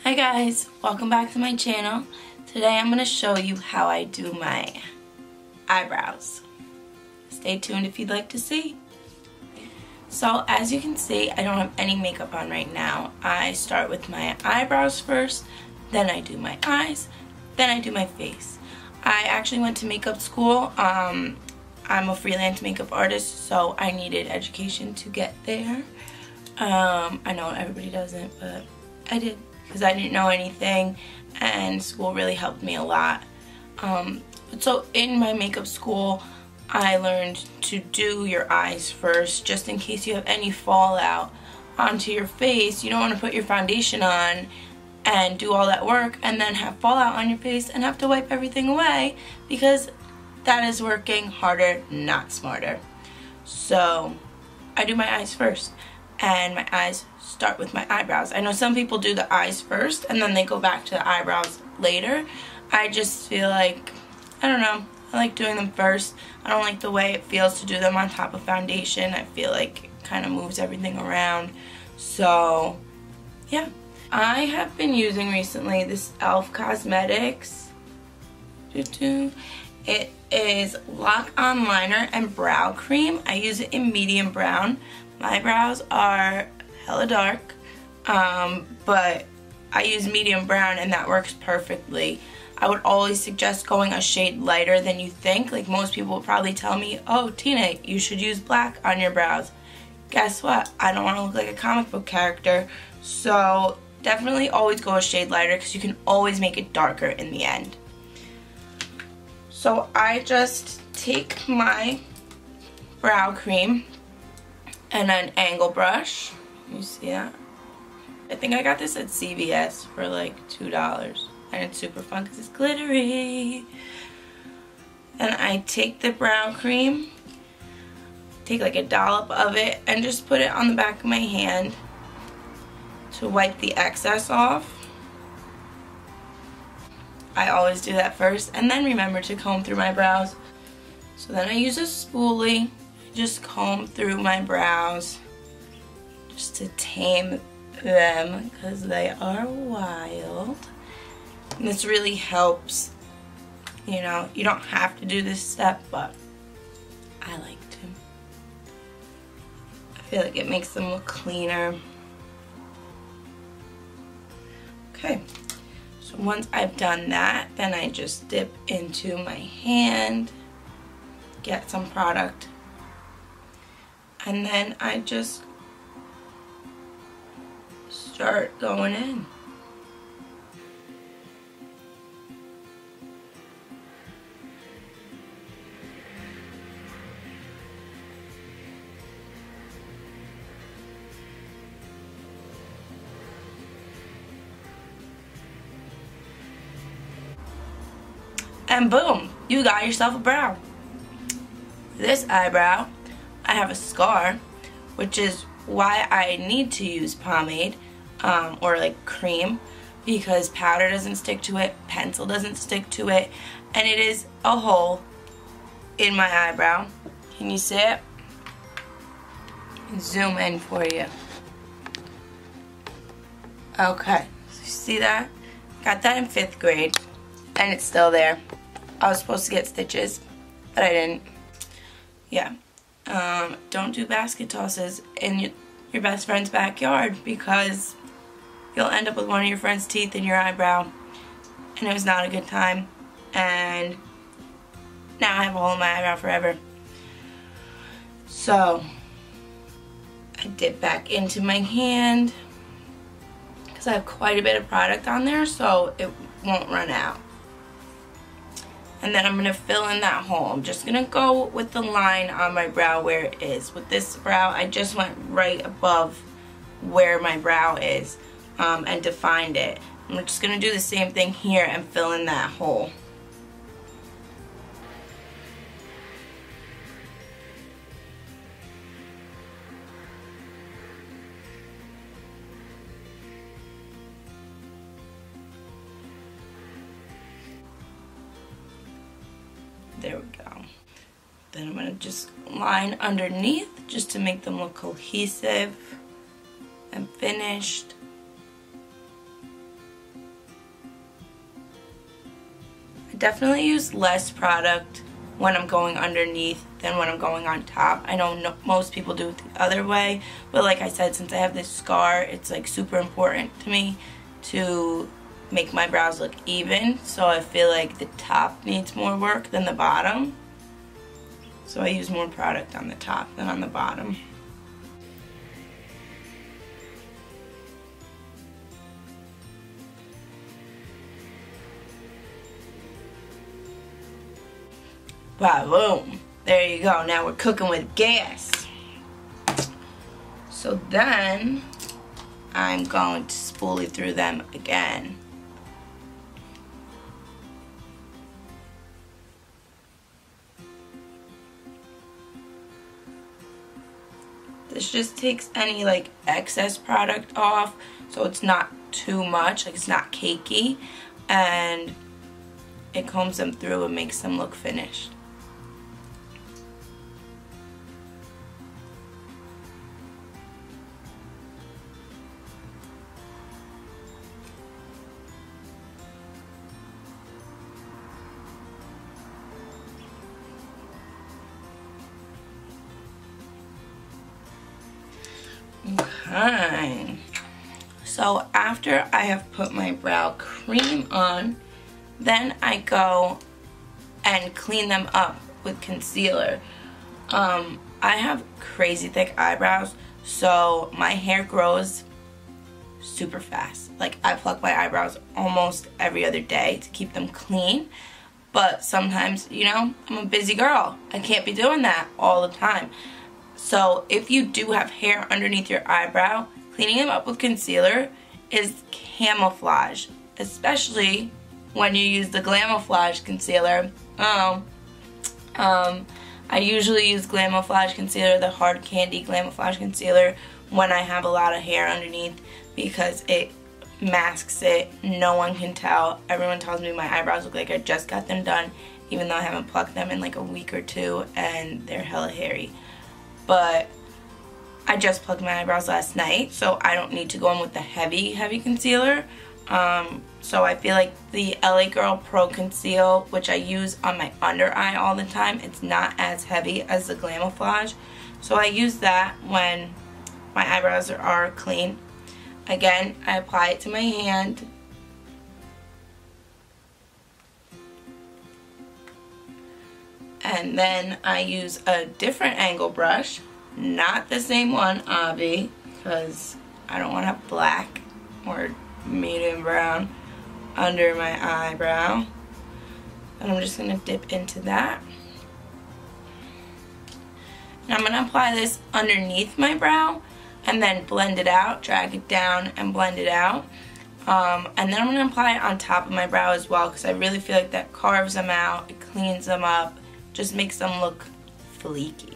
Hi guys, welcome back to my channel. Today I'm going to show you how I do my eyebrows. Stay tuned if you'd like to see. So as you can see, I don't have any makeup on right now. I start with my eyebrows first, then I do my eyes, then I do my face. I actually went to makeup school. I'm a freelance makeup artist, so I needed education to get there. I know everybody doesn't, but I did because I didn't know anything, and school really helped me a lot. So in my makeup school, I learned to do your eyes first, just in case you have any fallout onto your face. You don't want to put your foundation on and do all that work and then have fallout on your face and have to wipe everything away, because that is working harder, not smarter. So I do my eyes first, and my eyes start with my eyebrows. I know some people do the eyes first and then they go back to the eyebrows later. I just feel like, I don't know, I like doing them first. I don't like the way it feels to do them on top of foundation. I feel like it kind of moves everything around. So yeah, I have been using recently this e.l.f. Cosmetics. It is Lock On Liner and Brow Cream. I use it in medium brown. My brows are hella dark, but I use medium brown and that works perfectly. I would always suggest going a shade lighter than you think. Like, most people would probably tell me, oh Tina, you should use black on your brows. Guess what? I don't want to look like a comic book character, so definitely always go a shade lighter because you can always make it darker in the end. So I just take my brow cream and an angle brush. You see that? I think I got this at CVS for like $2. And it's super fun because it's glittery. And I take the brow cream, take like a dollop of it, and just put it on the back of my hand to wipe the excess off. I always do that first, and then remember to comb through my brows. So then I use a spoolie, just comb through my brows just to tame them because they are wild. And this really helps. You know, you don't have to do this step, but I like to. I feel like it makes them look cleaner. Okay, so once I've done that, then I just dip into my hand, get some product, and then I just start going in. And boom, you got yourself a brow. This eyebrow, I have a scar, which is why I need to use pomade or like cream, because powder doesn't stick to it, pencil doesn't stick to it, and it is a hole in my eyebrow. Can you see it? Zoom in for you. Okay, so you see that? Got that in 5th grade, and it's still there. I was supposed to get stitches, but I didn't. Yeah. Don't do basket tosses in your best friend's backyard, because you'll end up with one of your friend's teeth in your eyebrow, and it was not a good time. And now I have a hole in my eyebrow forever. So I dip back into my hand because I have quite a bit of product on there, so it won't run out. And then I'm going to fill in that hole. I'm just going to go with the line on my brow where it is. With this brow, I just went right above where my brow is and defined it. I'm just going to do the same thing here and fill in that hole. There we go. Then I'm going to just line underneath just to make them look cohesive and finished. definitely use less product when I'm going underneath than when I'm going on top. I know most people do it the other way, but like I said, since I have this scar, it's like super important to me to make my brows look even. So I feel like the top needs more work than the bottom. So I use more product on the top than on the bottom. Boom. There you go. Now we're cooking with gas. So then I'm going to spoolie through them again. This just takes any like excess product off, so it's not too much, like it's not cakey, and it combs them through and makes them look finished. Okay, so after I have put my brow cream on, then I go and clean them up with concealer. I have crazy thick eyebrows, so my hair grows super fast. Like, I pluck my eyebrows almost every other day to keep them clean, but sometimes, you know, I'm a busy girl. I can't be doing that all the time. So if you do have hair underneath your eyebrow, cleaning them up with concealer is camouflage, especially when you use the Glamouflage concealer. I usually use Glamouflage concealer, the hard candy Glamouflage concealer, when I have a lot of hair underneath, because it masks it. No one can tell. Everyone tells me my eyebrows look like I just got them done, even though I haven't plucked them in like a week or two and they're hella hairy. But I just plucked my eyebrows last night, so I don't need to go in with the heavy concealer. So I feel like the LA Girl Pro Conceal, which I use on my under eye all the time, it's not as heavy as the Glamouflage. So I use that when my eyebrows are clean. Again, I apply it to my hand. And then I use a different angle brush, not the same one, Avi, because I don't want to have black or medium brown under my eyebrow. And I'm just going to dip into that. And I'm going to apply this underneath my brow and then blend it out, drag it down and blend it out. And then I'm going to apply it on top of my brow as well, because I really feel like that carves them out, it cleans them up, just makes them look fleeky.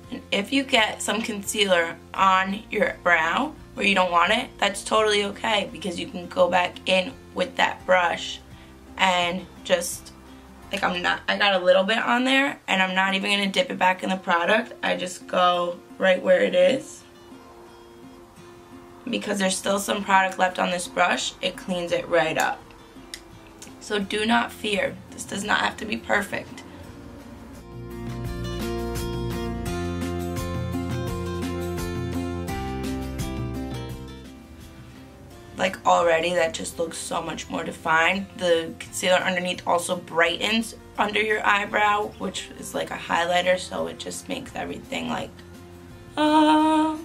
And if you get some concealer on your brow where you don't want it, that's totally okay, because you can go back in with that brush and just, like, I got a little bit on there and I'm not even going to dip it back in the product. I just go right where it is. Because there's still some product left on this brush, it cleans it right up. So do not fear. This does not have to be perfect. Like, already that just looks so much more defined. The concealer underneath also brightens under your eyebrow, which is like a highlighter, so it just makes everything like and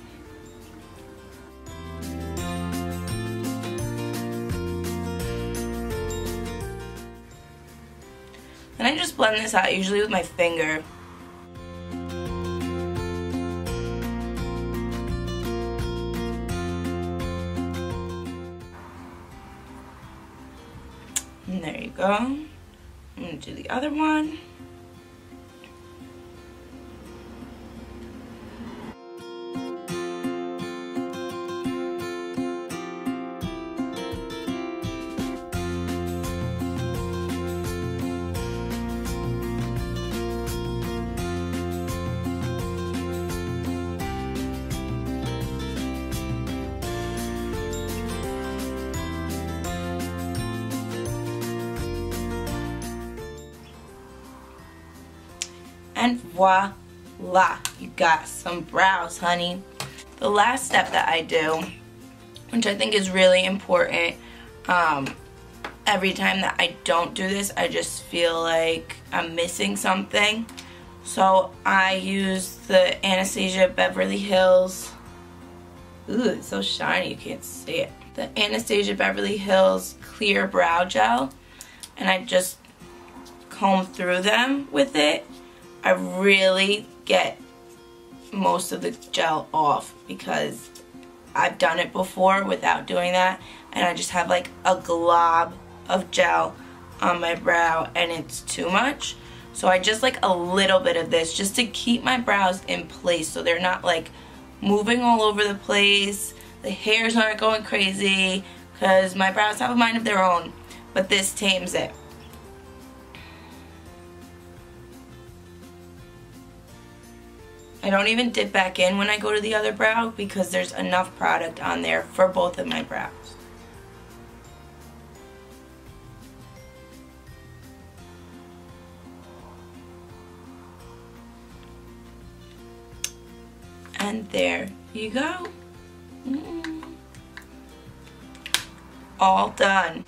I just blend this out usually with my finger. And there you go. I'm going to do the other one. And voila, you got some brows, honey. The last step that I do, which I think is really important, every time that I don't do this, I just feel like I'm missing something. So I use the Anastasia Beverly Hills. Ooh, it's so shiny you can't see it. The Anastasia Beverly Hills Clear Brow Gel. And I just comb through them with it. I really get most of the gel off because I've done it before without doing that. And I just have like a glob of gel on my brow and it's too much. So I just like a little bit of this just to keep my brows in place so they're not like moving all over the place. The hairs aren't going crazy because my brows have a mind of their own. But this tames it. I don't even dip back in when I go to the other brow because there's enough product on there for both of my brows. And there you go. All done.